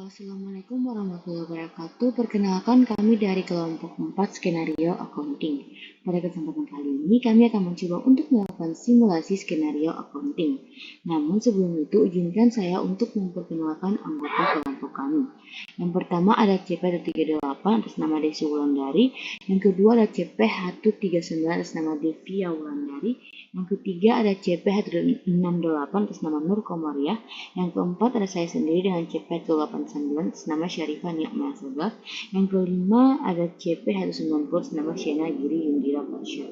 Assalamualaikum warahmatullahi wabarakatuh. Perkenalkan kami dari kelompok 4 skenario accounting. Pada kesempatan kali ini kami akan mencoba untuk melakukan simulasi skenario accounting. Namun sebelum itu izinkan saya untuk memperkenalkan anggota kelompok kami. Yang pertama ada CP138 atas nama Desi Wulandari. Yang kedua ada CP139 atas nama Devia Wulandari. Yang ketiga ada CP168 atas nama Nur Komariah. Yang keempat ada saya sendiri dengan CP189 atas nama Syarifah Ni'mah Sabah. Yang kelima ada CP190 atas nama Shena Giri Yundira Pasha.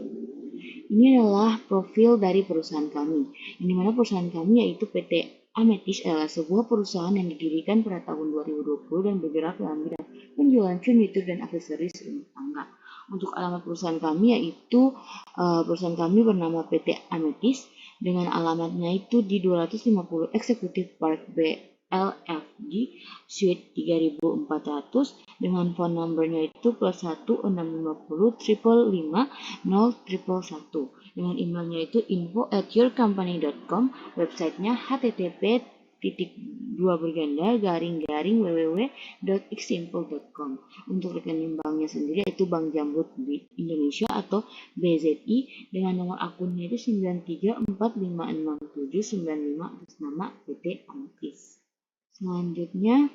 Ini adalah profil dari perusahaan kami, yang dimana perusahaan kami yaitu PT Ametis adalah sebuah perusahaan yang didirikan pada tahun 2020 dan bergerak dalam bidang penjualan furnitur dan aksesoris rumah tangga. Untuk alamat perusahaan kami yaitu perusahaan kami bernama PT Ametis dengan alamatnya itu di 250 Executive Park B LFG Suite 3400 dengan phone numbernya itu +1 650 555 0111 dengan emailnya itu info@yourcompany.com, websitenya http://www.xsimple.com. Untuk rekening banknya sendiri itu Bank Jamrut Indonesia atau BZI dengan nomor akunnya itu 93456795 atas nama PT Ametis. Selanjutnya,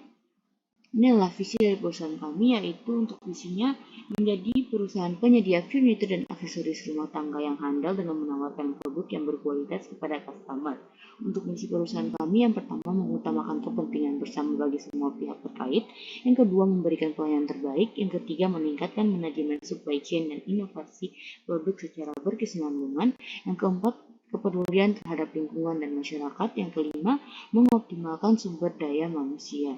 ini adalah visi dari perusahaan kami, yaitu untuk visinya menjadi perusahaan penyedia furnitur dan aksesoris rumah tangga yang handal dengan menawarkan produk yang berkualitas kepada customer. Untuk misi perusahaan kami, yang pertama mengutamakan kepentingan bersama bagi semua pihak terkait, yang kedua memberikan pelayanan terbaik, yang ketiga meningkatkan manajemen supply chain dan inovasi produk secara berkesinambungan, yang keempat kepedulian terhadap lingkungan dan masyarakat, yang kelima mengoptimalkan sumber daya manusia.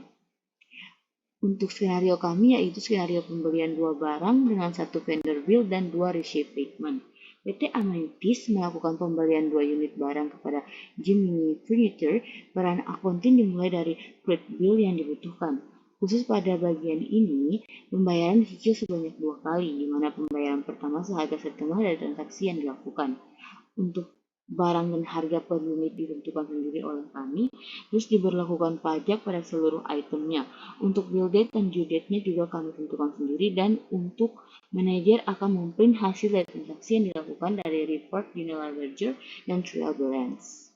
Untuk skenario kami yaitu skenario pembelian 2 barang dengan 1 vendor bill dan 2 receipt payment. PT Ametis melakukan pembelian 2 unit barang kepada Gemini Furniture. Peran akunting dimulai dari credit bill yang dibutuhkan. Khusus pada bagian ini, pembayaran dicicil sebanyak 2 kali, di mana pembayaran pertama seharga setengah dari transaksi yang dilakukan. Untuk barang dan harga per unit ditentukan sendiri oleh kami, terus diberlakukan pajak pada seluruh itemnya. Untuk bill date dan due date-nya juga kami tentukan sendiri, dan untuk manajer akan memprint hasil dari transaksi yang dilakukan dari report general ledger dan trial balance.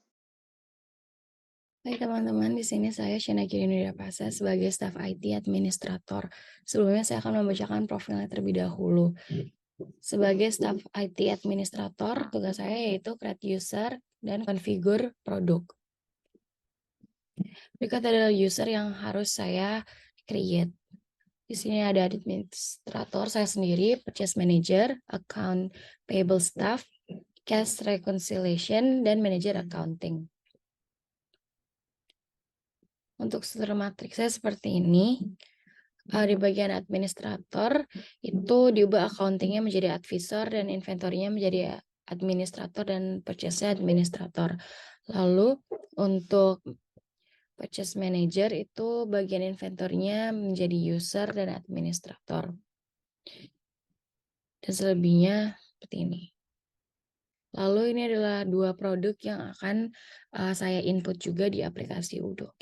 Baik teman-teman, di sini saya Shena Giri Yundira Pasha sebagai staf IT administrator. Sebelumnya saya akan membacakan profilnya terlebih dahulu. Sebagai staf IT administrator, tugas saya yaitu create user dan configure produk. Berikut adalah user yang harus saya create. Di sini ada administrator saya sendiri, purchase manager, account payable staff, cash reconciliation, dan manager accounting. Untuk struktur matriks saya seperti ini. Di bagian administrator itu diubah accountingnya menjadi advisor dan inventory-nya menjadi administrator dan purchase-nya administrator. Lalu untuk purchase manager itu bagian inventory-nya menjadi user dan administrator. Dan selebihnya seperti ini. Lalu ini adalah 2 produk yang akan saya input juga di aplikasi Udo.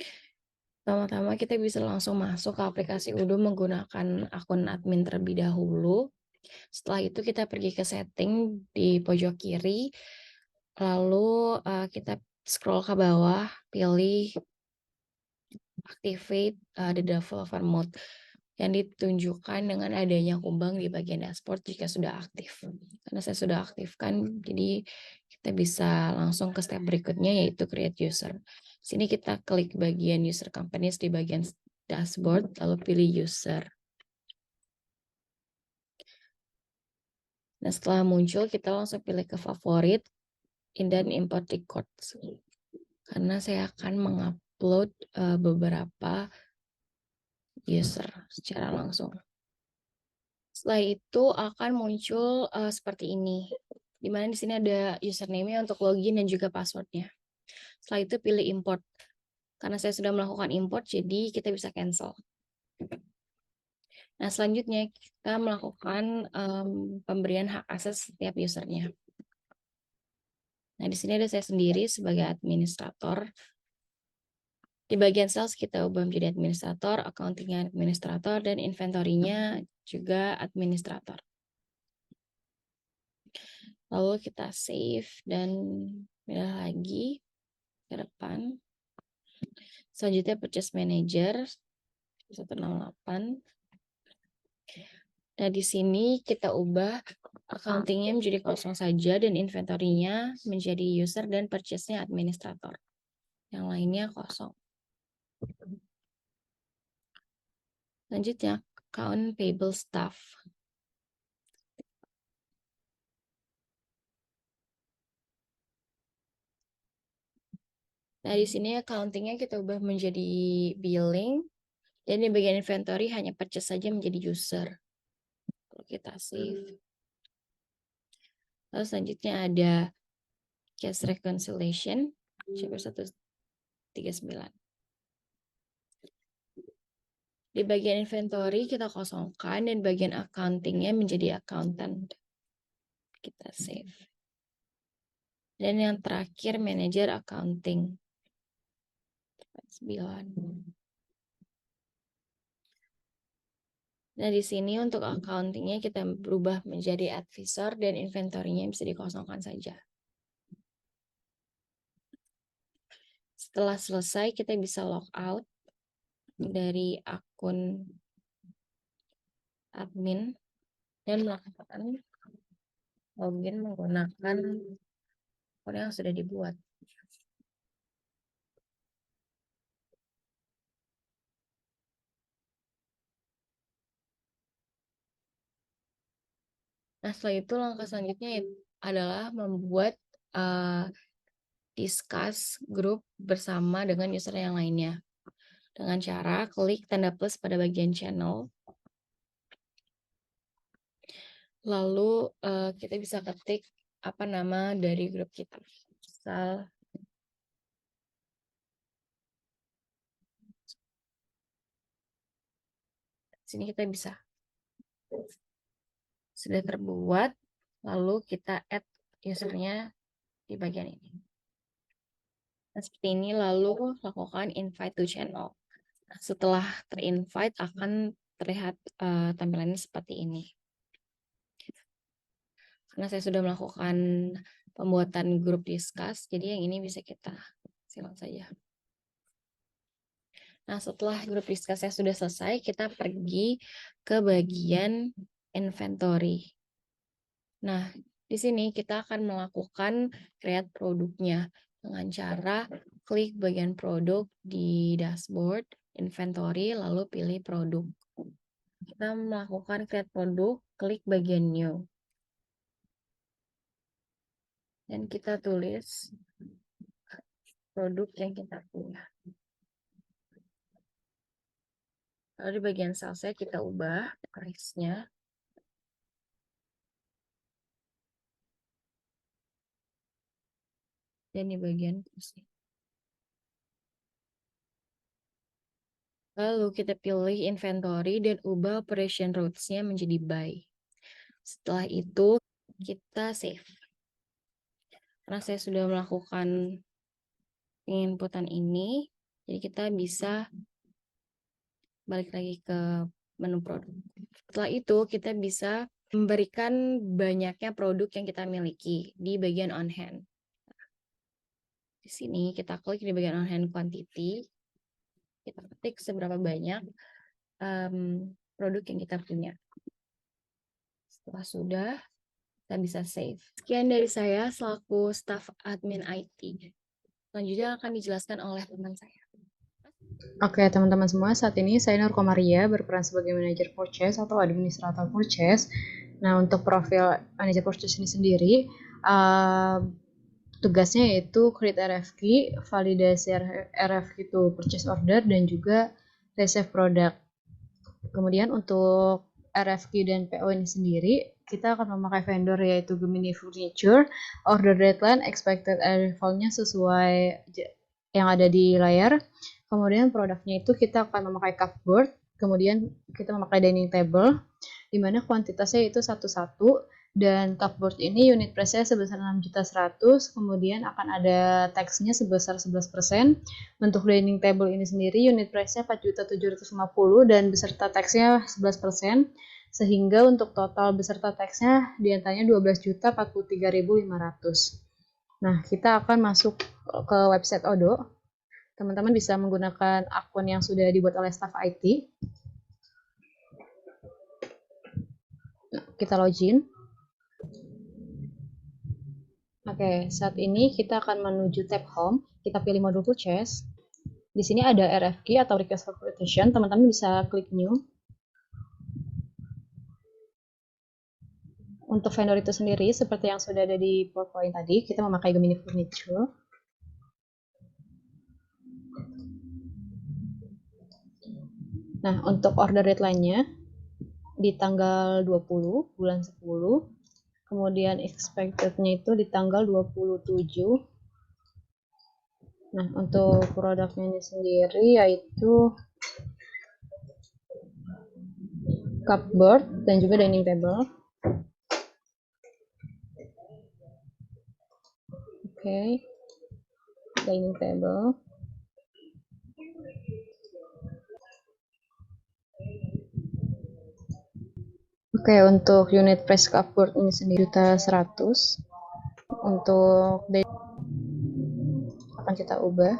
Pertama-tama kita bisa langsung masuk ke aplikasi Udo menggunakan akun admin terlebih dahulu. Setelah itu kita pergi ke setting di pojok kiri. Lalu kita scroll ke bawah, pilih activate the developer mode yang ditunjukkan dengan adanya kumbang di bagian dashboard jika sudah aktif. Karena saya sudah aktifkan, jadi kita bisa langsung ke step berikutnya yaitu create user. Sini kita klik bagian user companies di bagian dashboard, lalu pilih user. Nah, setelah muncul, kita langsung pilih ke favorit dan import records. Karena saya akan mengupload beberapa user secara langsung. Setelah itu akan muncul seperti ini. Di mana di sini ada username-nya untuk login dan juga password-nya. Setelah itu pilih import. Karena saya sudah melakukan import, jadi kita bisa cancel. Nah, selanjutnya kita melakukan pemberian hak akses setiap usernya. Nah, di sini ada saya sendiri sebagai administrator. Di bagian sales kita ubah menjadi administrator, accounting administrator, dan inventorinya juga administrator. Lalu kita save dan pindah lagi ke depan. Selanjutnya purchase manager 168. Nah, di sini kita ubah accounting-nya menjadi kosong saja dan inventory-nya menjadi user dan purchase-nya administrator. Yang lainnya kosong. Selanjutnya, account payable staff. Nah, di sini accounting-nya kita ubah menjadi billing, dan di bagian inventory hanya purchase saja menjadi user. Kalau kita save. Lalu selanjutnya ada cash reconciliation, CP 139. Di bagian inventory kita kosongkan dan bagian accounting-nya menjadi accountant. Kita save. Dan yang terakhir manager accounting. 9. Nah, di sini untuk accounting-nya kita berubah menjadi advisor dan inventory-nya bisa dikosongkan saja. Setelah selesai, kita bisa log out dari akun admin dan melakukan login menggunakan akun yang sudah dibuat. Nah, setelah itu langkah selanjutnya adalah membuat discuss grup bersama dengan user yang lainnya. Dengan cara klik tanda plus pada bagian channel. Lalu kita bisa ketik apa nama dari grup kita. Misal sini kita bisa. Sudah terbuat, lalu kita add usernya di bagian ini. Nah, seperti ini, lalu lakukan invite to channel. Nah, setelah terinvite akan terlihat tampilannya seperti ini. Karena saya sudah melakukan pembuatan grup discuss, jadi yang ini bisa kita silang saja. Nah, setelah grup discuss-nya sudah selesai, kita pergi ke bagian inventory. Nah, di sini kita akan melakukan create produknya dengan cara klik bagian produk di dashboard, inventory, lalu pilih produk. Kita melakukan create produk, klik bagian new. Dan kita tulis produk yang kita punya. Lalu di bagian salesnya kita ubah price-nya. Dan di bagian kursi. Lalu kita pilih inventory dan ubah operation routes-nya menjadi buy. Setelah itu kita save. Karena saya sudah melakukan penginputan ini, jadi kita bisa balik lagi ke menu produk. Setelah itu kita bisa memberikan banyaknya produk yang kita miliki di bagian on hand. Di sini kita klik di bagian on hand quantity, kita ketik seberapa banyak produk yang kita punya. Setelah sudah, kita bisa save. Sekian dari saya selaku staf admin IT. Selanjutnya akan dijelaskan oleh teman saya. Oke, teman-teman semua, saat ini saya Nur Komaria berperan sebagai manajer purchase atau administrator purchase. Nah, untuk profil manajer purchase ini sendiri, tugasnya yaitu create RFQ, validasi RFQ itu purchase order, dan juga receive product. Kemudian untuk RFQ dan PO ini sendiri, kita akan memakai vendor yaitu Gemini Furniture. Order deadline expected arrival-nya sesuai yang ada di layar. Kemudian produknya itu kita akan memakai cupboard, kemudian kita memakai dining table, di mana kuantitasnya itu 1-1, Dan Topboard ini unit price-nya sebesar 6.100.000, kemudian akan ada tax-nya sebesar 11%. Untuk dining table ini sendiri unit price-nya 4.750.000 dan beserta tax-nya 11%, sehingga untuk total beserta tax-nya diantaranya 12.043.500. Nah, kita akan masuk ke website Odoo. Teman-teman bisa menggunakan akun yang sudah dibuat oleh staff IT. Kita login. Oke, saat ini kita akan menuju tab Home. Kita pilih modul purchase. Di sini ada RFQ atau request for quotation. Teman-teman bisa klik new. Untuk vendor itu sendiri, seperti yang sudah ada di PowerPoint tadi, kita memakai Gemini Furniture. Nah, untuk order deadline-nya di tanggal 20 bulan 10. Kemudian expected-nya itu di tanggal 27. Nah, untuk produknya ini sendiri yaitu cupboard dan juga dining table. Oke. Dining table. Oke, untuk unit price cupboard ini sendiri 1.100.000. Untuk akan kita ubah.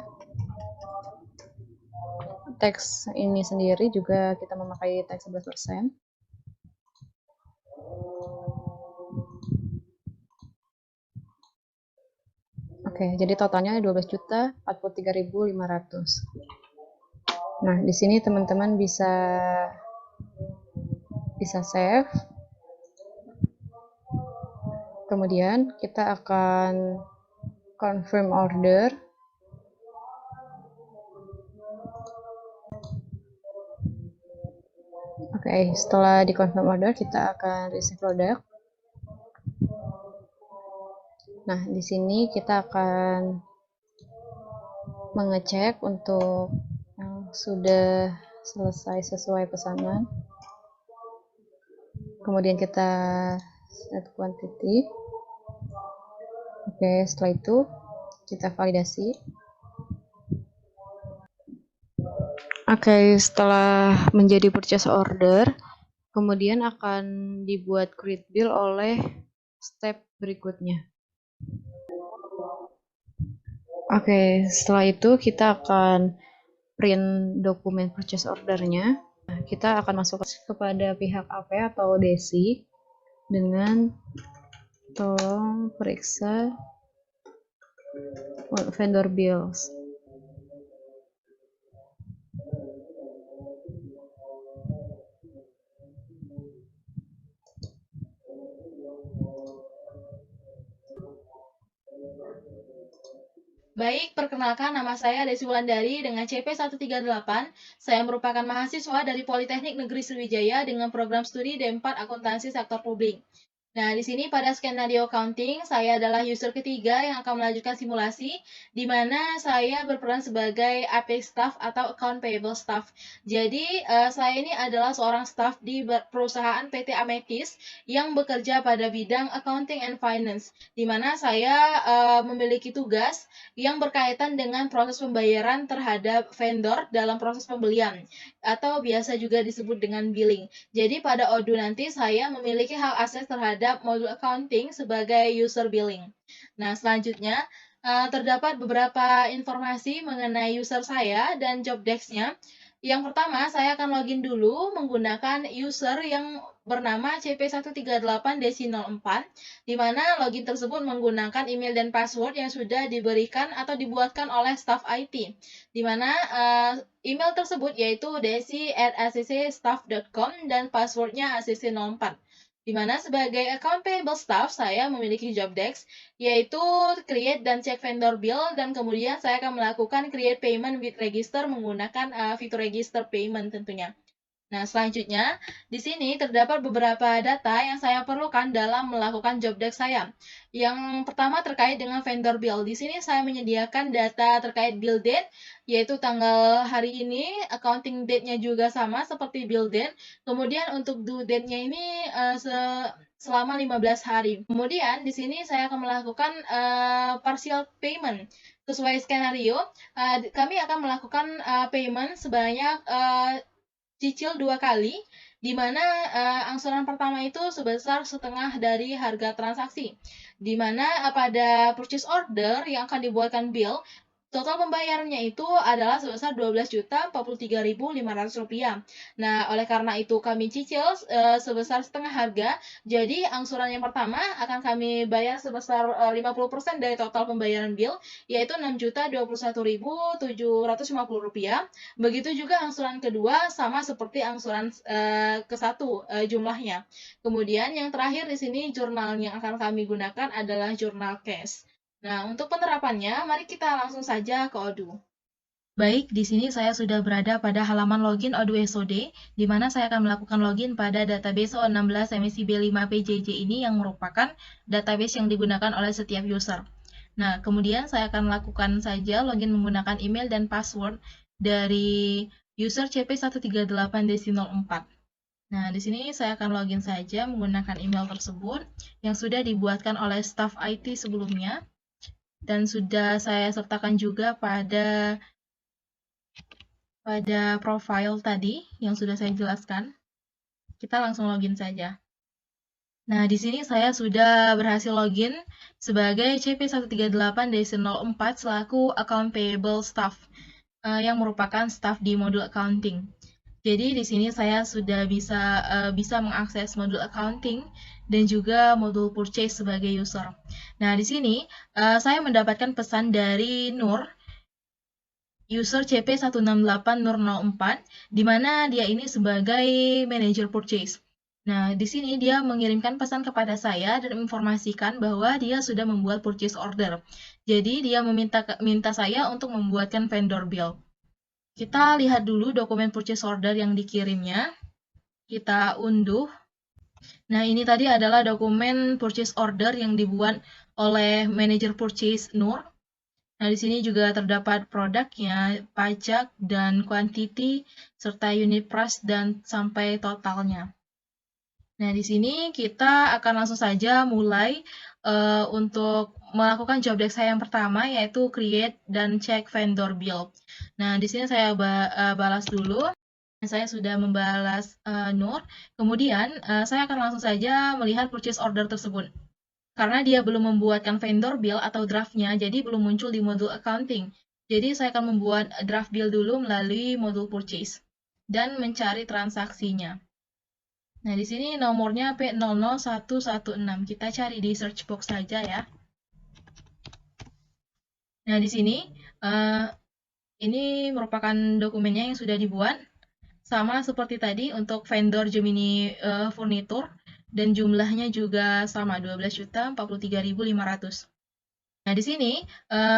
Tax ini sendiri juga kita memakai tax 11%. Oke, jadi totalnya 12.043.500. Nah, di sini teman-teman bisa save. Kemudian kita akan confirm order. Oke, setelah di confirm order kita akan receive produk. Nah, di sini kita akan mengecek untuk yang sudah selesai sesuai pesanan. Kemudian kita set quantity. Oke, setelah itu kita validasi. Oke, setelah menjadi purchase order, kemudian akan dibuat create bill oleh step berikutnya. Oke, setelah itu kita akan print dokumen purchase ordernya. Nah, kita akan masuk kepada pihak AP atau Desi dengan tolong periksa vendor bills. Baik, perkenalkan nama saya Desi Wulandari dengan CP 138. Saya merupakan mahasiswa dari Politeknik Negeri Sriwijaya dengan program studi D4 Akuntansi Sektor Publik. Nah, di sini pada skenario accounting, saya adalah user ketiga yang akan melanjutkan simulasi, di mana saya berperan sebagai AP staff atau account payable staff. Jadi, saya ini adalah seorang staff di perusahaan PT Ametis yang bekerja pada bidang accounting and finance, di mana saya memiliki tugas yang berkaitan dengan proses pembayaran terhadap vendor dalam proses pembelian, atau biasa juga disebut dengan billing. Jadi, pada Odoo nanti saya memiliki hak akses terhadap modul accounting sebagai user billing. Nah, selanjutnya terdapat beberapa informasi mengenai user saya dan job desk-nya. Yang pertama, saya akan login dulu menggunakan user yang bernama CP138-04, di mana login tersebut menggunakan email dan password yang sudah diberikan atau dibuatkan oleh staff IT, di mana email tersebut yaitu desi@accstaff.com dan passwordnya acc04. Di mana sebagai account payable staff, saya memiliki job desk, yaitu create dan check vendor bill, dan kemudian saya akan melakukan create payment with register menggunakan fitur register payment tentunya. Nah, selanjutnya, di sini terdapat beberapa data yang saya perlukan dalam melakukan job desk saya. Yang pertama terkait dengan vendor bill. Di sini saya menyediakan data terkait bill date, yaitu tanggal hari ini, accounting date-nya juga sama seperti bill date. Kemudian untuk due date-nya ini selama 15 hari. Kemudian di sini saya akan melakukan partial payment. Sesuai skenario, kami akan melakukan payment sebanyak cicil 2 kali, di mana angsuran pertama itu sebesar setengah dari harga transaksi, di mana pada purchase order yang akan dibuatkan bill, total pembayarannya itu adalah sebesar Rp12.043.500. Nah, oleh karena itu kami cicil sebesar setengah harga. Jadi, angsuran yang pertama akan kami bayar sebesar 50% dari total pembayaran bill, yaitu Rp6.021.750. Begitu juga angsuran kedua sama seperti angsuran ke satu jumlahnya. Kemudian yang terakhir di sini jurnal yang akan kami gunakan adalah jurnal cash. Nah, untuk penerapannya, mari kita langsung saja ke Odoo. Baik, di sini saya sudah berada pada halaman login Odoo SOD, di mana saya akan melakukan login pada database O16 MSIB 5 PJJ ini yang merupakan database yang digunakan oleh setiap user. Nah, kemudian saya akan lakukan saja login menggunakan email dan password dari user CP138-04. Nah, di sini saya akan login saja menggunakan email tersebut yang sudah dibuatkan oleh staf IT sebelumnya. Dan sudah saya sertakan juga pada profile tadi yang sudah saya jelaskan. Kita langsung login saja. Nah, di sini saya sudah berhasil login sebagai CP138-04 selaku Account Payable Staff yang merupakan staff di modul accounting. Jadi di sini saya sudah bisa mengakses modul accounting dan juga modul purchase sebagai user. Nah, di sini saya mendapatkan pesan dari Nur, user CP168 Nur04, di mana dia ini sebagai manager purchase. Nah, di sini dia mengirimkan pesan kepada saya dan menginformasikan bahwa dia sudah membuat purchase order. Jadi dia minta saya untuk membuatkan vendor bill. Kita lihat dulu dokumen purchase order yang dikirimnya. Kita unduh. Nah, ini tadi adalah dokumen purchase order yang dibuat oleh manager purchase Nur. Nah, di sini juga terdapat produknya, pajak, dan quantity, serta unit price, dan sampai totalnya. Nah, di sini kita akan langsung saja mulai untuk melakukan job desk saya yang pertama, yaitu create dan check vendor bill. Nah, di sini saya balas dulu. Saya sudah membalas Nur. Kemudian, saya akan langsung saja melihat purchase order tersebut. Karena dia belum membuatkan vendor bill atau draftnya, jadi belum muncul di modul accounting. Jadi, saya akan membuat draft bill dulu melalui modul purchase dan mencari transaksinya. Nah, di sini nomornya P00116. Kita cari di search box saja ya. Nah, di sini ini merupakan dokumennya yang sudah dibuat. Sama seperti tadi untuk vendor Gemini Furniture dan jumlahnya juga sama 12.043.500. Nah, di sini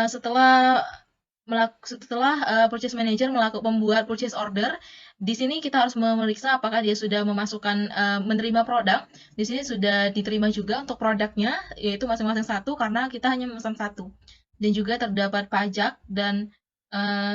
setelah purchase manager membuat purchase order, di sini kita harus memeriksa apakah dia sudah memasukkan menerima produk. Di sini sudah diterima juga untuk produknya, yaitu masing-masing satu karena kita hanya memesan satu. Dan juga terdapat pajak dan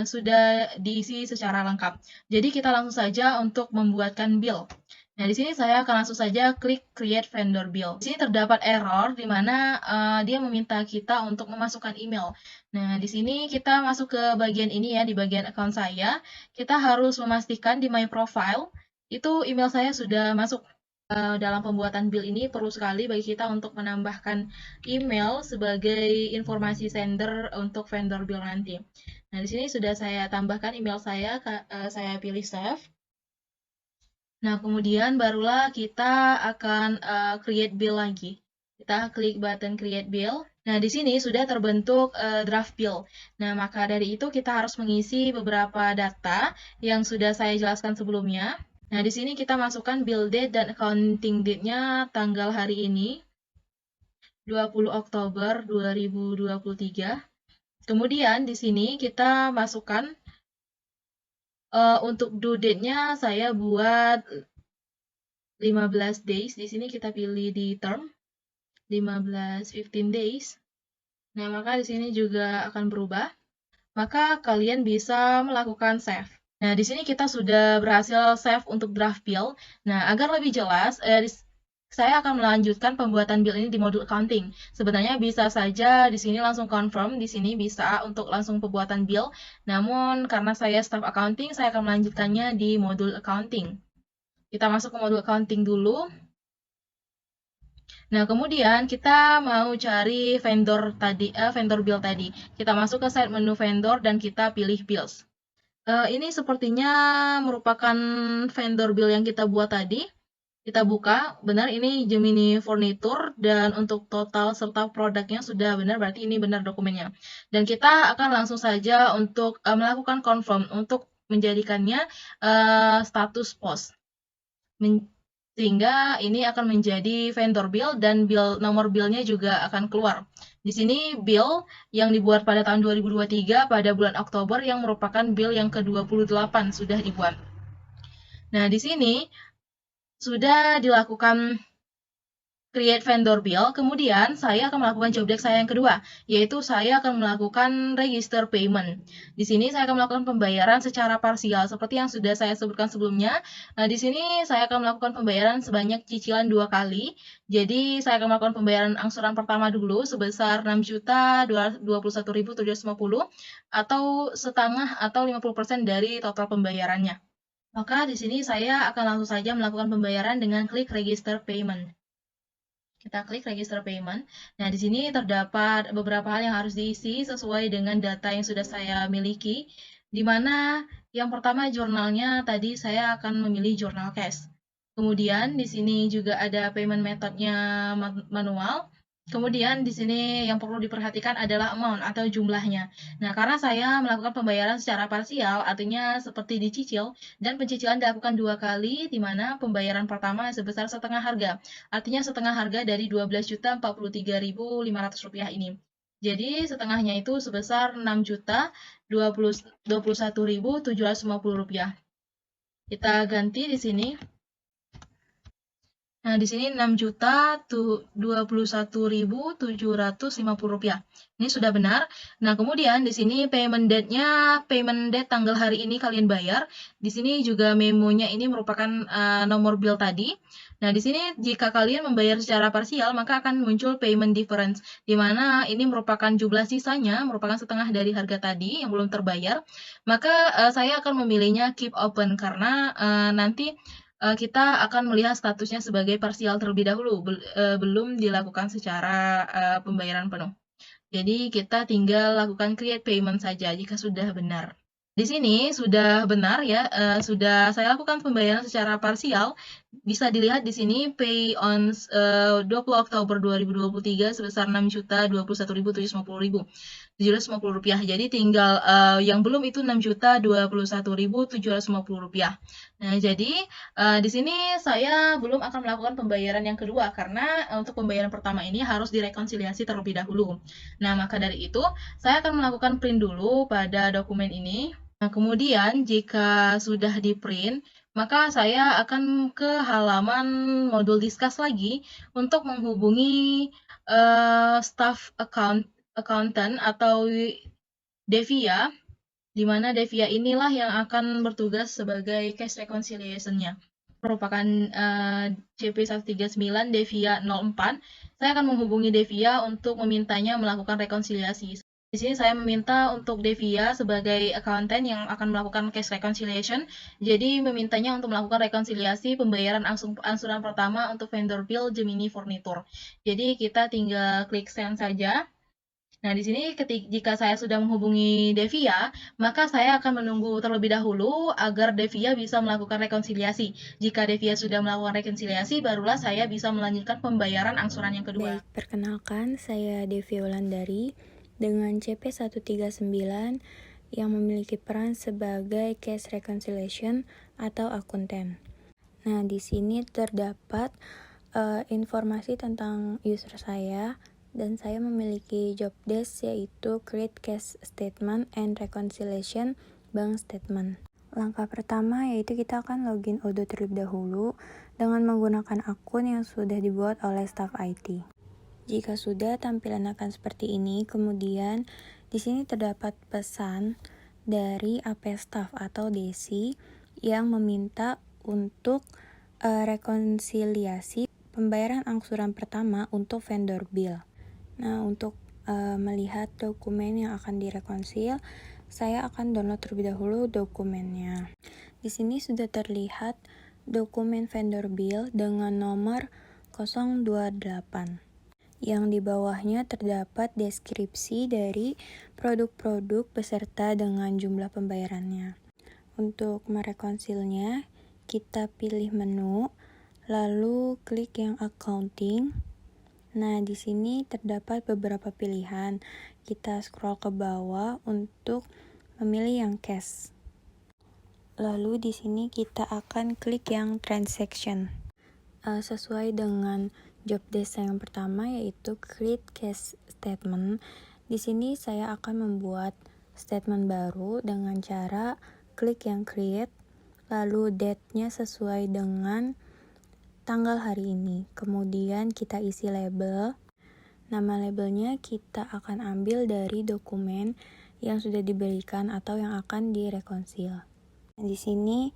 sudah diisi secara lengkap. Jadi kita langsung saja untuk membuatkan bill. Nah, di sini saya akan langsung saja klik create vendor bill. Di sini terdapat error di mana dia meminta kita untuk memasukkan email. Nah, di sini kita masuk ke bagian ini ya, di bagian account saya. Kita harus memastikan di my profile itu email saya sudah masuk. Dalam pembuatan bill ini perlu sekali bagi kita untuk menambahkan email sebagai informasi sender untuk vendor bill nanti. Nah, di sini sudah saya tambahkan email saya pilih save. Nah, kemudian barulah kita akan create bill lagi. Kita klik button create bill. Nah, di sini sudah terbentuk draft bill. Nah, maka dari itu kita harus mengisi beberapa data yang sudah saya jelaskan sebelumnya. Nah, di sini kita masukkan bill date dan accounting date-nya tanggal hari ini, 20 Oktober 2023. Kemudian di sini kita masukkan untuk due date-nya saya buat 15 days. Di sini kita pilih di term 15 days. Nah, maka di sini juga akan berubah. Maka kalian bisa melakukan save. Nah, di sini kita sudah berhasil save untuk draft bill. Nah, agar lebih jelas, saya akan melanjutkan pembuatan bill ini di modul accounting. Sebenarnya bisa saja di sini langsung confirm, di sini bisa untuk langsung pembuatan bill. Namun karena saya staff accounting, saya akan melanjutkannya di modul accounting. Kita masuk ke modul accounting dulu. Nah, kemudian kita mau cari vendor bill tadi. Kita masuk ke side menu vendor dan kita pilih bills. Ini sepertinya merupakan vendor bill yang kita buat tadi. Kita buka, benar ini Gemini Furniture dan untuk total serta produknya sudah benar, berarti ini benar dokumennya. Dan kita akan langsung saja untuk melakukan confirm untuk menjadikannya status post. Sehingga ini akan menjadi vendor bill dan nomor billnya juga akan keluar. Di sini bill yang dibuat pada tahun 2023 pada bulan Oktober yang merupakan bill yang ke-28 sudah dibuat. Nah, di sini sudah dilakukan create vendor bill, kemudian saya akan melakukan job desk saya yang kedua, yaitu saya akan melakukan register payment. Di sini saya akan melakukan pembayaran secara parsial, seperti yang sudah saya sebutkan sebelumnya. Nah, di sini saya akan melakukan pembayaran sebanyak cicilan 2 kali. Jadi, saya akan melakukan pembayaran angsuran pertama dulu sebesar 6.021.750 atau setengah atau 50% dari total pembayarannya. Maka di sini saya akan langsung saja melakukan pembayaran dengan klik register payment. Kita klik register payment. Nah, di sini terdapat beberapa hal yang harus diisi sesuai dengan data yang sudah saya miliki, di mana yang pertama jurnalnya tadi saya akan memilih jurnal cash. Kemudian di sini juga ada payment methodnya manual. Kemudian di sini yang perlu diperhatikan adalah amount atau jumlahnya. Nah, karena saya melakukan pembayaran secara parsial, artinya seperti dicicil, dan pencicilan dilakukan 2 kali, di mana pembayaran pertama sebesar setengah harga. Artinya setengah harga dari Rp12.043.500 ini. Jadi setengahnya itu sebesar Rp6.021.750. Kita ganti di sini. Nah, di sini Rp6.021.750. Ini sudah benar. Nah, kemudian di sini payment date tanggal hari ini kalian bayar. Di sini juga memonya ini merupakan nomor bill tadi. Nah, di sini jika kalian membayar secara parsial, maka akan muncul payment difference, di mana ini merupakan jumlah sisanya, merupakan setengah dari harga tadi yang belum terbayar. Maka saya akan memilihnya keep open, karena nanti kita akan melihat statusnya sebagai parsial terlebih dahulu, belum dilakukan secara pembayaran penuh. Jadi kita tinggal lakukan create payment saja jika sudah benar. Di sini sudah benar ya, sudah saya lakukan pembayaran secara parsial. Bisa dilihat di sini pay on 20 Oktober 2023 sebesar Rp6.021.750. Rp750. Jadi tinggal yang belum itu Rp6.021.750. Nah, jadi di sini saya belum akan melakukan pembayaran yang kedua karena untuk pembayaran pertama ini harus direkonsiliasi terlebih dahulu. Nah, maka dari itu saya akan melakukan print dulu pada dokumen ini. Nah, kemudian jika sudah di print, maka saya akan ke halaman modul discuss lagi untuk menghubungi staff accountant atau Devia, di mana Devia inilah yang akan bertugas sebagai cash reconciliation-nya. Merupakan CP139 Devia 04. Saya akan menghubungi Devia untuk memintanya melakukan rekonsiliasi. Di sini saya meminta untuk Devia sebagai accountant yang akan melakukan cash reconciliation, jadi memintanya untuk melakukan rekonsiliasi pembayaran angsuran pertama untuk vendor bill Gemini Furniture. Jadi kita tinggal klik send saja. Nah, di sini jika saya sudah menghubungi Devia, maka saya akan menunggu terlebih dahulu agar Devia bisa melakukan rekonsiliasi. Jika Devia sudah melakukan rekonsiliasi, barulah saya bisa melanjutkan pembayaran angsuran yang kedua. Baik, perkenalkan saya Devia Wulandari dengan CP139 yang memiliki peran sebagai cash reconciliation atau akuntan. Nah, di sini terdapat informasi tentang user saya, dan saya memiliki job desk yaitu create cash statement and reconciliation bank statement. Langkah pertama yaitu kita akan login Odoo terlebih dahulu dengan menggunakan akun yang sudah dibuat oleh staf IT. Jika sudah, tampilan akan seperti ini. Kemudian di sini terdapat pesan dari AP staff atau Desi yang meminta untuk rekonsiliasi pembayaran angsuran pertama untuk vendor bill. Nah, untuk melihat dokumen yang akan direkonsil, saya akan download terlebih dahulu dokumennya. Di sini sudah terlihat dokumen vendor bill dengan nomor 028. Yang di bawahnya terdapat deskripsi dari produk-produk beserta dengan jumlah pembayarannya. Untuk merekonsilnya, kita pilih menu, lalu klik yang accounting. Nah, di sini terdapat beberapa pilihan. Kita scroll ke bawah untuk memilih yang cash. Lalu di sini kita akan klik yang transaction. Sesuai dengan job desk yang pertama, yaitu create cash statement. Di sini saya akan membuat statement baru dengan cara klik yang create, lalu date-nya sesuai dengan tanggal hari ini. Kemudian kita isi label. Nama labelnya kita akan ambil dari dokumen yang sudah diberikan atau yang akan direkonsil. Di sini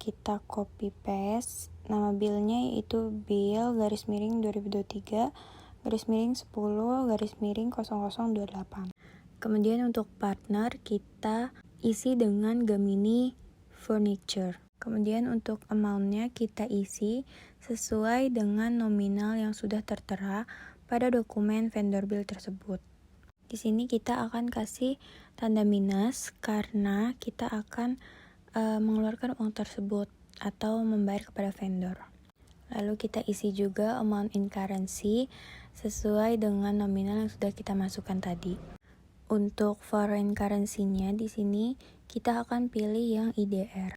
kita copy paste nama billnya, yaitu bill _2023 _10 _0028. Kemudian untuk partner kita isi dengan Gemini Furniture. Kemudian untuk amount-nya kita isi sesuai dengan nominal yang sudah tertera pada dokumen vendor bill tersebut. Di sini kita akan kasih tanda minus karena kita akan mengeluarkan uang tersebut atau membayar kepada vendor. Lalu kita isi juga amount in currency sesuai dengan nominal yang sudah kita masukkan tadi. Untuk foreign currency-nya di sini kita akan pilih yang IDR.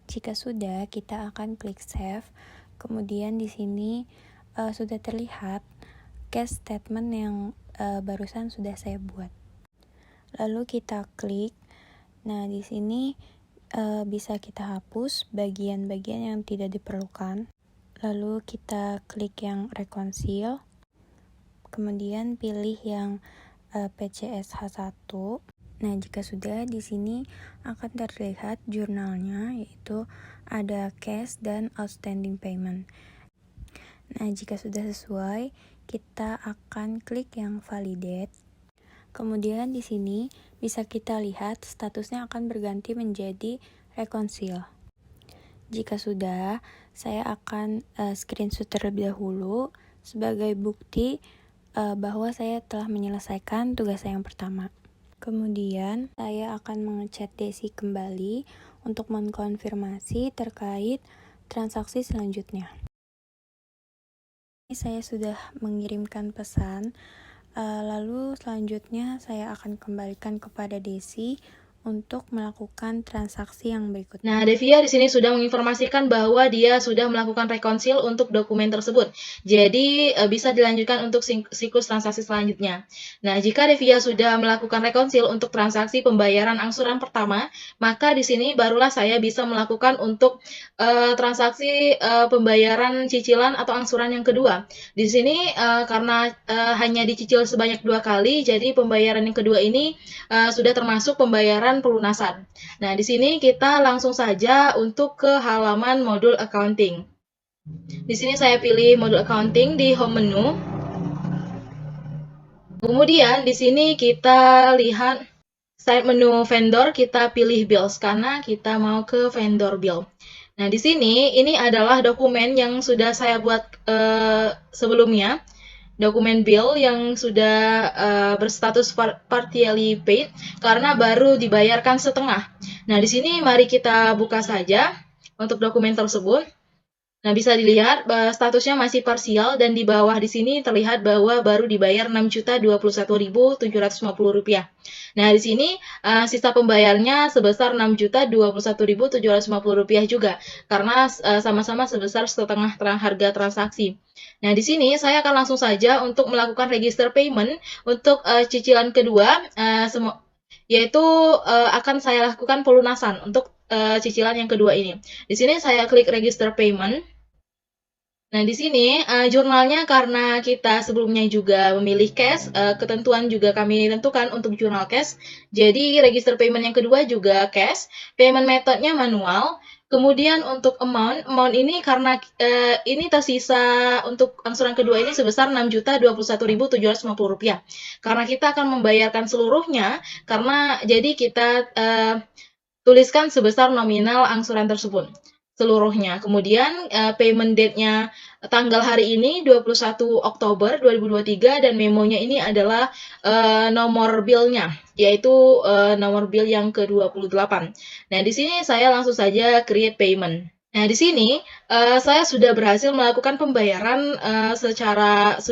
Jika sudah, kita akan klik save. Kemudian di sini sudah terlihat cash statement yang barusan sudah saya buat. Lalu kita klik. Nah, di sini bisa kita hapus bagian-bagian yang tidak diperlukan. Lalu kita klik yang reconcile. Kemudian pilih yang PCSH1. Nah, jika sudah, di sini akan terlihat jurnalnya, yaitu ada cash dan outstanding payment. Nah, jika sudah sesuai, kita akan klik yang validate. Kemudian di sini bisa kita lihat statusnya akan berganti menjadi reconcile. Jika sudah, saya akan screenshot terlebih dahulu sebagai bukti bahwa saya telah menyelesaikan tugas saya yang pertama. Kemudian saya akan mengechat Desi kembali untuk mengkonfirmasi terkait transaksi selanjutnya. Saya sudah mengirimkan pesan. Lalu selanjutnya saya akan kembalikan kepada Desi untuk melakukan transaksi yang berikutnya. Nah, Devia di sini sudah menginformasikan bahwa dia sudah melakukan rekonsil untuk dokumen tersebut. Jadi, bisa dilanjutkan untuk siklus transaksi selanjutnya. Nah, jika Devia sudah melakukan rekonsil untuk transaksi pembayaran angsuran pertama, maka di sini barulah saya bisa melakukan untuk transaksi pembayaran cicilan atau angsuran yang kedua. Di sini karena hanya dicicil sebanyak 2 kali, jadi pembayaran yang kedua ini sudah termasuk pembayaran pelunasan. Nah, di sini kita langsung saja untuk ke halaman modul accounting. Di sini saya pilih modul accounting di home menu. Kemudian di sini kita lihat side menu vendor, kita pilih bills karena kita mau ke vendor bill. Nah, di sini ini adalah dokumen yang sudah saya buat sebelumnya. Dokumen bill yang sudah berstatus partially paid karena baru dibayarkan setengah. Nah, di sini mari kita buka saja untuk dokumen tersebut. Nah, bisa dilihat statusnya masih parsial dan di bawah di sini terlihat bahwa baru dibayar Rp6.021.750. Nah, di sini sisa pembayarnya sebesar Rp6.021.750 juga karena sama-sama sebesar setengah harga transaksi. Nah, di sini saya akan langsung saja untuk melakukan register payment untuk cicilan kedua, yaitu akan saya lakukan pelunasan untuk cicilan yang kedua ini. Di sini saya klik register payment. Nah, di sini jurnalnya karena kita sebelumnya juga memilih cash, ketentuan juga kami tentukan untuk jurnal cash. Jadi register payment yang kedua juga cash, payment methodnya manual. Kemudian untuk amount ini karena ini tersisa untuk angsuran kedua ini sebesar Rp6.021.750. Karena kita akan membayarkan seluruhnya, karena jadi kita tuliskan sebesar nominal angsuran tersebut seluruhnya. Kemudian payment date-nya tanggal hari ini 21 Oktober 2023 dan memonya ini adalah nomor bill-nya, yaitu nomor bill yang ke-28. Nah, di sini saya langsung saja create payment. Nah, di sini saya sudah berhasil melakukan pembayaran secara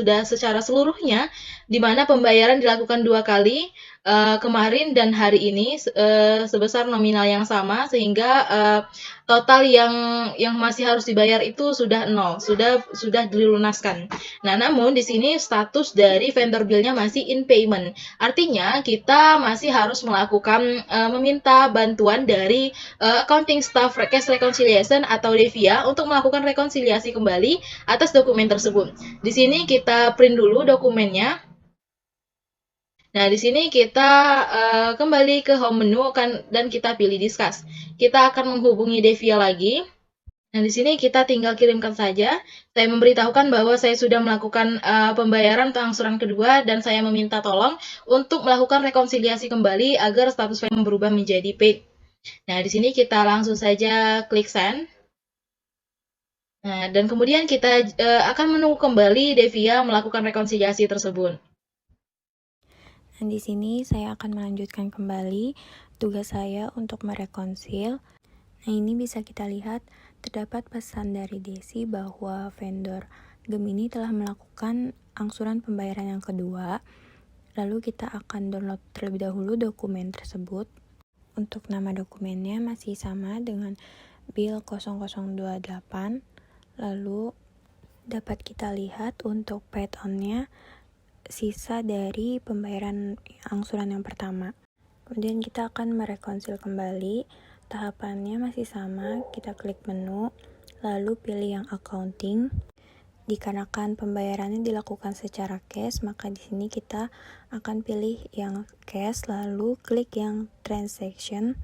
seluruhnya, di mana pembayaran dilakukan 2 kali, kemarin dan hari ini sebesar nominal yang sama, sehingga total yang masih harus dibayar itu sudah 0, sudah dilunaskan. Nah, namun di sini status dari vendor bill-nya masih in payment. Artinya kita masih harus melakukan meminta bantuan dari accounting staff cash reconciliation atau Devia untuk melakukan rekonsiliasi kembali atas dokumen tersebut. Di sini kita print dulu dokumennya. Nah, di sini kita kembali ke home menu dan kita pilih discuss. Kita akan menghubungi Devia lagi. Nah, di sini kita tinggal kirimkan saja. Saya memberitahukan bahwa saya sudah melakukan pembayaran untuk angsuran kedua dan saya meminta tolong untuk melakukan rekonsiliasi kembali agar status payment berubah menjadi paid. Nah, di sini kita langsung saja klik send. Nah, dan kemudian kita akan menunggu kembali Devia melakukan rekonsiliasi tersebut. Nah, di sini saya akan melanjutkan kembali tugas saya untuk merekonsil. Nah, ini bisa kita lihat terdapat pesan dari Desi bahwa vendor Gemini telah melakukan angsuran pembayaran yang kedua. Lalu kita akan download terlebih dahulu dokumen tersebut. Untuk nama dokumennya masih sama dengan bill 0028. Lalu dapat kita lihat untuk paid on-nya sisa dari pembayaran angsuran yang pertama. Kemudian kita akan merekonsil kembali. Tahapannya masih sama, kita klik menu, lalu pilih yang accounting. Dikarenakan pembayarannya dilakukan secara cash, maka di sini kita akan pilih yang cash, lalu klik yang transaction.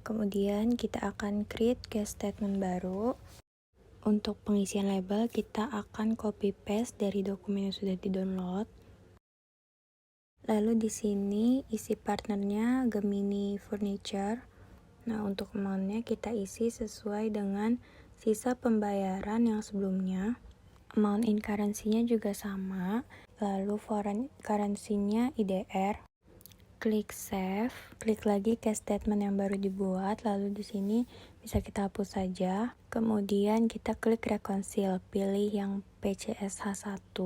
Kemudian kita akan create cash statement baru. Untuk pengisian label, kita akan copy paste dari dokumen yang sudah di-download. Lalu di sini isi partnernya Gemini Furniture. Nah, untuk amount-nya kita isi sesuai dengan sisa pembayaran yang sebelumnya. Amount in currency-nya juga sama. Lalu foreign currency-nya IDR. Klik save, klik lagi cash statement yang baru dibuat, lalu di sini bisa kita hapus saja. Kemudian kita klik reconcile, pilih yang PCSH1.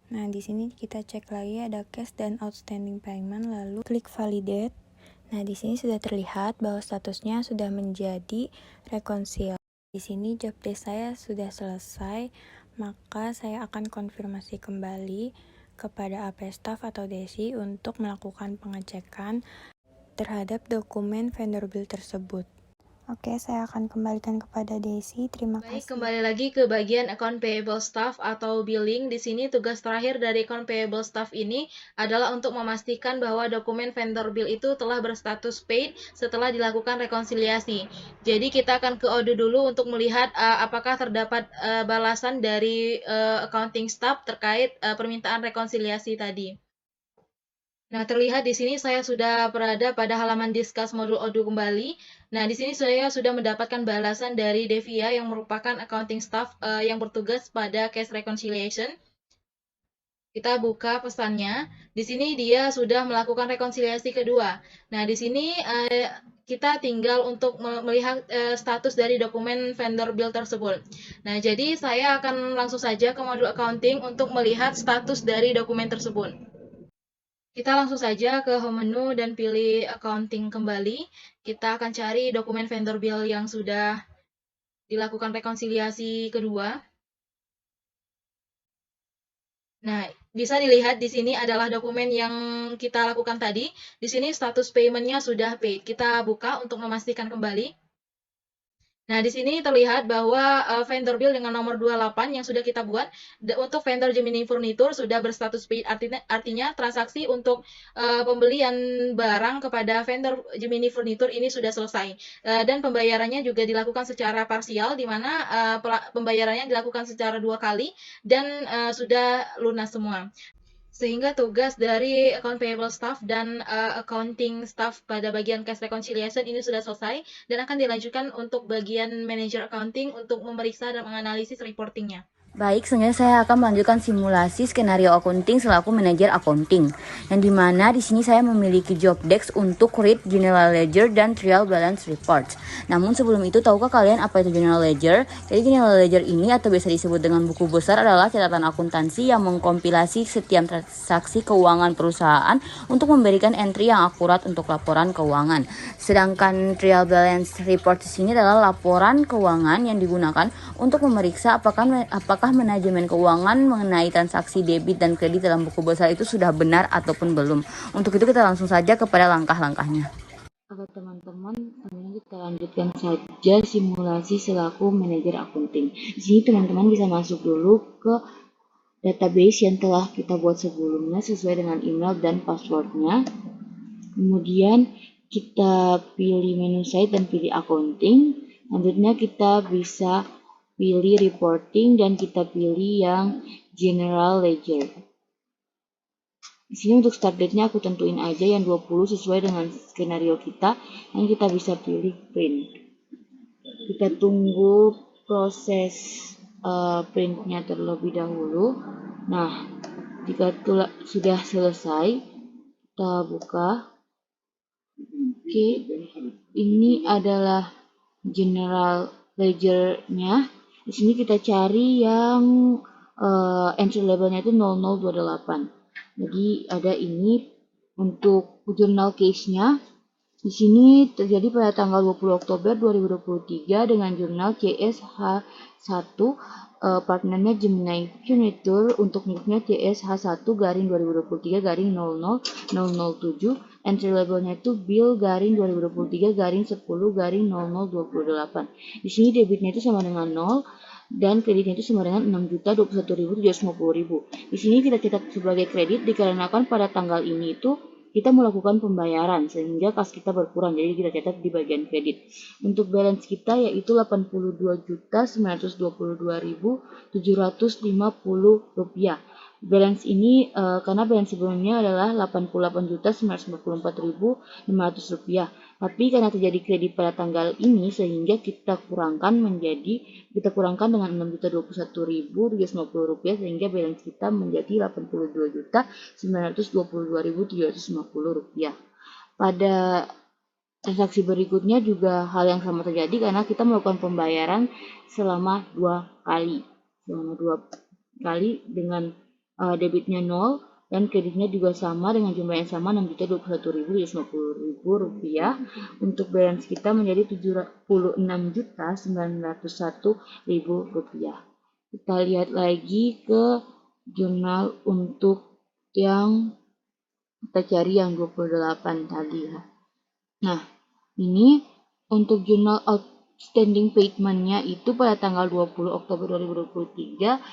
Nah, di sini kita cek lagi ada cash dan outstanding payment, lalu klik validate. Nah, di sini sudah terlihat bahwa statusnya sudah menjadi reconcile. Di sini job desk saya sudah selesai, maka saya akan konfirmasi kembali kepada AP staff atau Desi untuk melakukan pengecekan terhadap dokumen vendor bill tersebut. Oke, saya akan kembalikan kepada Desi. Terima Baik, kasih. kembali lagi ke bagian account payable staff atau billing. Di sini tugas terakhir dari account payable staff ini adalah untuk memastikan bahwa dokumen vendor bill itu telah berstatus paid setelah dilakukan rekonsiliasi. Jadi kita akan ke audit dulu untuk melihat apakah terdapat balasan dari accounting staff terkait permintaan rekonsiliasi tadi. Nah, terlihat di sini saya sudah berada pada halaman discuss modul audit kembali. Nah, di sini saya sudah mendapatkan balasan dari Devia yang merupakan accounting staff yang bertugas pada case reconciliation. Kita buka pesannya. Di sini dia sudah melakukan rekonsiliasi kedua. Nah, di sini kita tinggal untuk melihat status dari dokumen vendor bill tersebut. Nah, jadi saya akan langsung saja ke modul accounting untuk melihat status dari dokumen tersebut. Kita langsung saja ke home menu dan pilih accounting kembali. Kita akan cari dokumen vendor bill yang sudah dilakukan rekonsiliasi kedua. Nah, bisa dilihat di sini adalah dokumen yang kita lakukan tadi. Di sini status payment-nya sudah paid. Kita buka untuk memastikan kembali. Nah, di sini terlihat bahwa vendor bill dengan nomor 28 yang sudah kita buat untuk vendor Gemini Furniture sudah berstatus paid, artinya transaksi untuk pembelian barang kepada vendor Gemini Furniture ini sudah selesai. Dan pembayarannya juga dilakukan secara parsial, di mana pembayarannya dilakukan secara 2 kali dan sudah lunas semua. Sehingga tugas dari account payable staff dan accounting staff pada bagian cash reconciliation ini sudah selesai dan akan dilanjutkan untuk bagian manager accounting untuk memeriksa dan menganalisis reportingnya. Baik, selanjutnya saya akan melanjutkan simulasi skenario accounting selaku manajer accounting. Yang dimana di sini saya memiliki job desk untuk read general ledger dan trial balance reports. Namun sebelum itu, tahukah kalian apa itu general ledger? Jadi general ledger ini atau biasa disebut dengan buku besar adalah catatan akuntansi yang mengkompilasi setiap transaksi keuangan perusahaan untuk memberikan entry yang akurat untuk laporan keuangan. Sedangkan trial balance report di sini adalah laporan keuangan yang digunakan untuk memeriksa apakah manajemen keuangan mengenai transaksi debit dan kredit dalam buku besar itu sudah benar ataupun belum. Untuk itu kita langsung saja kepada langkah-langkahnya. Oke teman-teman, kemudian kita lanjutkan saja simulasi selaku manajer accounting. Di sini teman-teman bisa masuk dulu ke database yang telah kita buat sebelumnya sesuai dengan email dan passwordnya. Kemudian kita pilih menu site dan pilih accounting. Selanjutnya kita bisa pilih reporting dan kita pilih yang general ledger. Di sini untuk start date-nya aku tentuin aja yang 20 sesuai dengan skenario kita, dan kita bisa pilih print. Kita tunggu proses printnya terlebih dahulu. Nah, jika sudah selesai, kita buka. Oke, ini adalah general ledger-nya. Di sini kita cari yang entry level-nya itu 0028. Jadi ada ini untuk journal case-nya. Di sini terjadi pada tanggal 20 Oktober 2023 dengan jurnal CSH1, partnernya Gemini Furniture, untuk nicknya CSH1 garing 2023 garing 00007, entry labelnya itu bill garing 2023 garing 10 garing 0028. Di sini debitnya itu sama dengan 0 dan kreditnya itu sama dengan 6.021.750.000. Di sini kita catat sebagai kredit dikarenakan pada tanggal ini itu kita melakukan pembayaran sehingga kas kita berkurang, jadi kita catat di bagian kredit. Untuk balance kita yaitu Rp82.922.750. Balance ini karena balance sebelumnya adalah Rp88.994.500. Tapi karena terjadi kredit pada tanggal ini sehingga kita kurangkan dengan Rp6.021.750 sehingga balance kita menjadi Rp82.922.750. Pada transaksi berikutnya juga hal yang sama terjadi karena kita melakukan pembayaran selama 2 kali. Dengan debitnya 0 dan kreditnya juga sama dengan jumlah yang sama Rp6.021.750. Untuk balance kita menjadi Rp76.901.000. Kita lihat lagi ke jurnal untuk yang kita cari yang 28 tadi ya. Nah, ini untuk jurnal outstanding payment-nya itu pada tanggal 20 Oktober 2023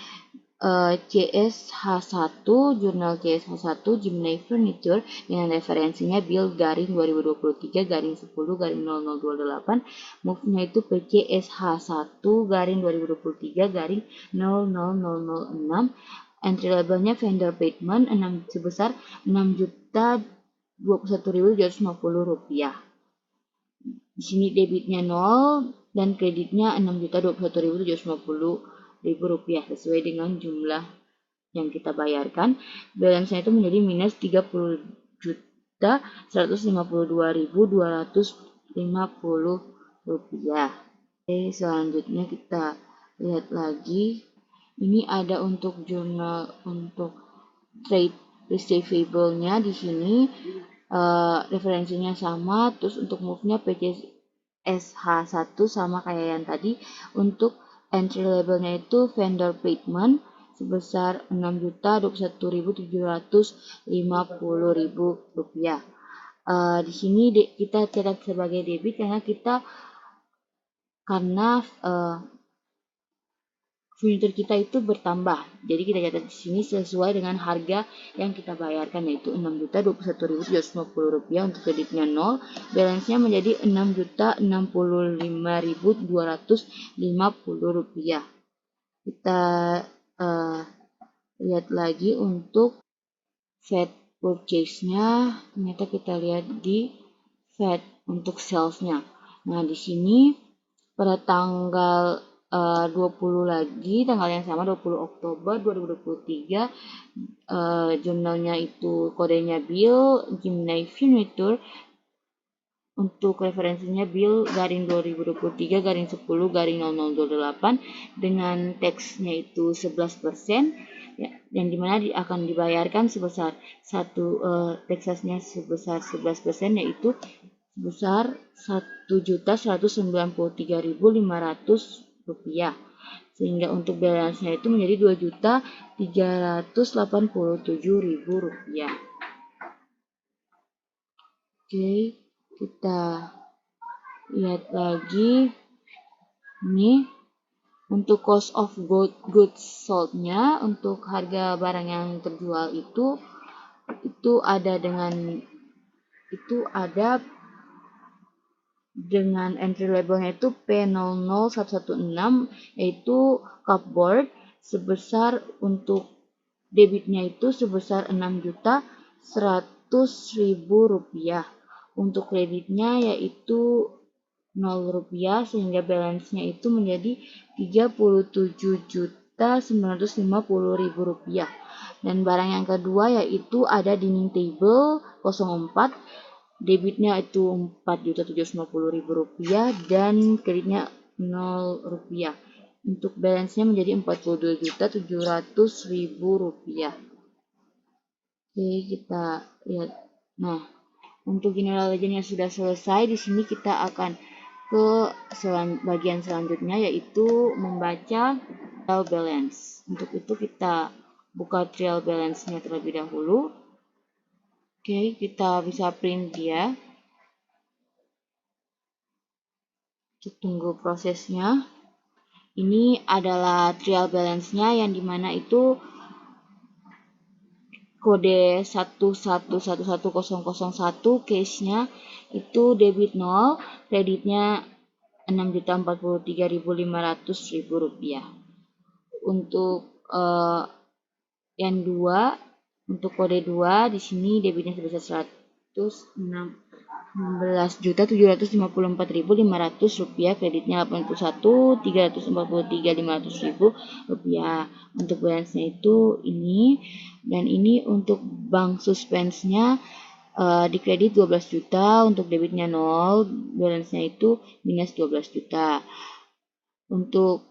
CSH1, jurnal CSH1 Gemini Furniture dengan referensinya bill garing 2023 garing 10 garing 0028, move-nya itu PCSH1 garing 2023 garing 00006, entry labelnya vendor payment sebesar Rp6.021.750. Di sini debitnya 0 dan kreditnya Rp6.021.750 sesuai dengan jumlah yang kita bayarkan. Balance-nya itu menjadi minus Rp30.152.250. Oke, selanjutnya kita lihat lagi. Ini ada untuk jurnal untuk trade receivable-nya di sini referensinya sama, terus untuk move-nya PCSH1 sama kayak yang tadi. Untuk entry labelnya itu vendor payment sebesar Rp6.021.750. Di sini kita catat sebagai debit karena kita karena furnitur kita itu bertambah. Jadi kita catat di sini sesuai dengan harga yang kita bayarkan, yaitu Rp6.021.750 untuk kreditnya 0, balance-nya menjadi Rp6.065.250. Kita lihat lagi untuk Fed purchase-nya, ternyata kita lihat di Fed untuk sales-nya. Nah, di sini pada tanggal 20 lagi, tanggal yang sama 20 Oktober 2023, jurnalnya itu kodenya Bill Gemini Furniture. Untuk referensinya Bill garing 2023 garing 10 garing 0028 dengan teksnya itu 11%, ya, yang dimana akan dibayarkan sebesar teksasnya sebesar 11%, yaitu sebesar Rp1.193.500, sehingga untuk balance-nya itu menjadi Rp2.387.000. Oke, kita lihat lagi ini untuk cost of goods sold-nya, untuk harga barang yang terjual itu ada dengan entry labelnya itu P00116, yaitu cupboard, sebesar untuk debitnya itu sebesar Rp6.100.000. Untuk kreditnya yaitu Rp0, sehingga balance-nya itu menjadi Rp37.950.000. Dan barang yang kedua yaitu ada dining table 04, debitnya itu Rp4.750.000 dan kreditnya Rp0. Untuk balance-nya menjadi Rp42.700.000. Oke, kita lihat. Nah, untuk general legend yang sudah selesai, di sini kita akan ke bagian selanjutnya, yaitu membaca trial balance. Untuk itu kita buka trial balance-nya terlebih dahulu. Oke, kita bisa print dia. Kita tunggu prosesnya. Ini adalah trial balance-nya yang dimana itu kode 1111001, case-nya itu debit 0, kreditnya Rp6.043.500. Untuk yang 2, untuk kode 2 di sini debitnya sebesar Rp16.754.500, kreditnya Rp81.343.500. Untuk balance-nya itu ini, dan ini untuk bank suspense-nya di kredit 12 juta, untuk debitnya 0, balance-nya itu minus 12 juta. Untuk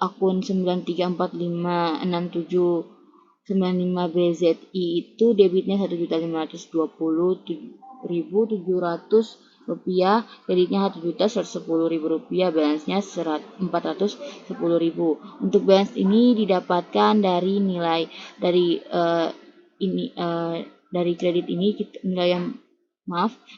akun 93456795BZI itu debitnya Rp1.520.700, kreditnya Rp1.110.000, balance-nya Rp410.000. Untuk balance ini didapatkan dari nilai dari kredit ini,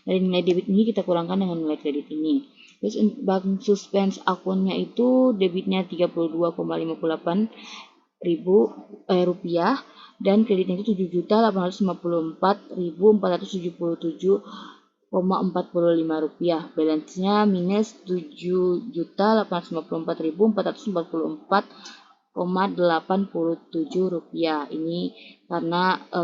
dari nilai debit ini kita kurangkan dengan nilai kredit ini. Terus bank suspense akunnya itu debitnya Rp32,58.000 dan kreditnya itu Rp7.854.477,45. Balance-nya minus Rp7.854.487,87. Ini karena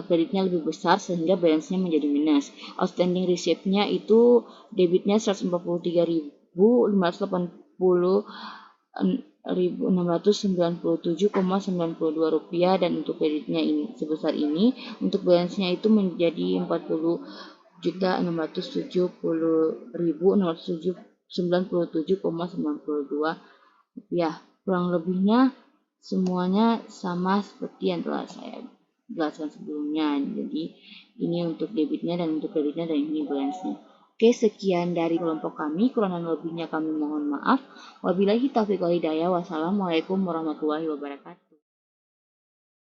kreditnya lebih besar sehingga balance-nya menjadi minus. Outstanding receipt-nya itu debitnya Rp145.697,92 dan untuk kreditnya ini sebesar ini. Untuk balance-nya itu menjadi Rp40.697.697,92. Kurang lebihnya semuanya sama seperti yang telah saya jelaskan sebelumnya. Jadi ini untuk debitnya dan untuk kreditnya, dan ini balance-nya. Oke, sekian dari kelompok kami. Kurang dan lebihnya kami mohon maaf. Wabillahi taufiq wal hidayah. Wassalamualaikum warahmatullahi wabarakatuh.